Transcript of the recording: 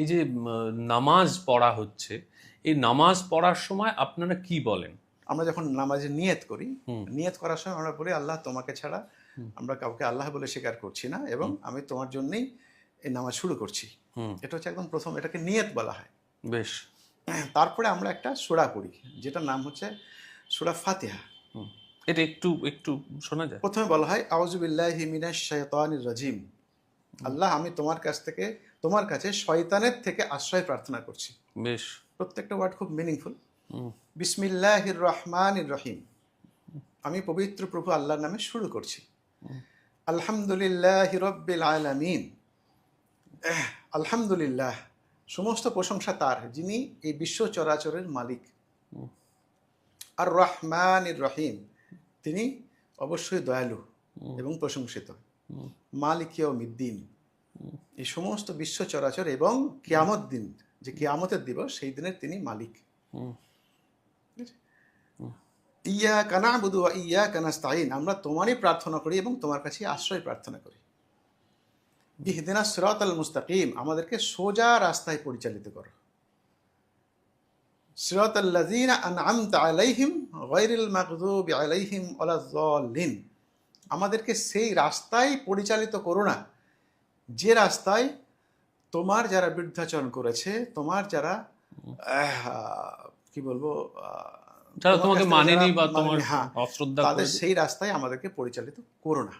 এই যে নামাজ পড়া হচ্ছে, এই নামাজ পড়ার সময় আপনারা কি বলেন? আমরা যখন নামাজে নিয়ত করি, নিয়ত করার সময় আমরা বলি আল্লাহ তোমাকে ছাড়া আমরা কাউকে আল্লাহ বলে স্বীকার করছি না, এবং আমি তোমার জন্যই এই নামাজ শুরু করছি। এটা হচ্ছে একদম প্রথম, এটাকে নিয়ত বলা হয়। বেশ। তারপরে আমরা একটা সূরা পড়ি, যেটার নাম হচ্ছে সূরা ফাতিহা। এটা একটু একটু শোনা যায়? প্রথমে বলা হয় আউযু বিল্লাহি মিনাশ শাইতানির রাজিম, আল্লাহ আমি তোমার কাছে শয়তানের থেকে আশ্রয় প্রার্থনা করছি। বেশ। প্রত্যেকটা ওয়ার্ড খুব মিনিংফুল। বিসমিল্লাহির রহমানির রহিম, আমি পবিত্র প্রভু আল্লাহর নামে শুরু করছি। আলহামদুলিল্লাহি রাব্বিল আলামিন, আলহামদুলিল্লাহ, সমস্ত প্রশংসা তার, যিনি এই বিশ্ব চরাচরের মালিক। আর রহমানির রহিম, তিনি অবশ্যই দয়ালু এবং প্রশংসিত। মালিক ইয়াউমিদ্দিন, এই সমস্ত বিশ্ব চরাচর এবং কিয়ামত দিন, যে কিয়ামতের দিবস, সেই দিনের তিনি মালিক। ইয়াকা না'বুদু ওয়া ইয়াকা নাস্তাঈন, আমরা তোমারই প্রার্থনা করি এবং তোমার কাছে আশ্রয় প্রার্থনা করি। ইহদিনাস সিরাতাল মুস্তাকিম, আমাদেরকে সোজা রাস্তায় পরিচালিত করো। সিরাতাল্লাযীনা আন'আমতা আলাইহিম গায়রিল মাগযুবি আলাইহিম ওয়ালায-যাল্লিন, আমাদেরকে সেই রাস্তায় পরিচালিত করো না যে রাস্তায় তোমার যারা বিরুদ্ধাচরণ করেছে, তোমার যারা কি বলবো, যারা তোমাকে মানেনি বা তোমার অশ্রদ্ধা তাদের সেই রাস্তায় আমাদেরকে পরিচালিত করো না।